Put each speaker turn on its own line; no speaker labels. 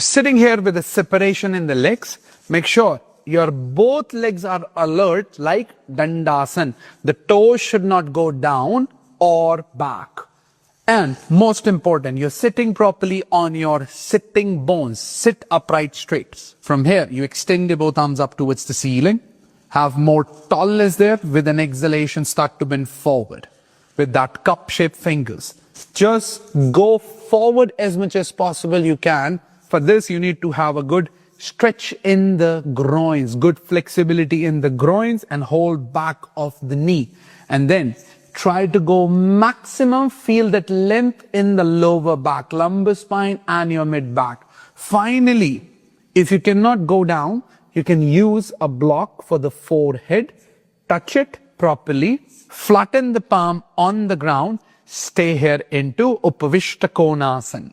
Sitting here with a separation in the legs, make sure your both legs are alert like Dandasana. The toes should not go down or back. And most important, you're sitting properly on your sitting bones. Sit upright straight. From here, you extend your both arms up towards the ceiling. Have more tallness there. With an exhalation, start to bend forward. With that cup-shaped fingers. Just go forward as much as possible you can. For this, you need to have a good stretch in the groins, good flexibility in the groins and hold back of the knee. And then try to go maximum, feel that length in the lower back, lumbar spine and your mid back. Finally, if you cannot go down, you can use a block for the forehead, touch it properly, flatten the palm on the ground, stay here into Upavishta Konasana.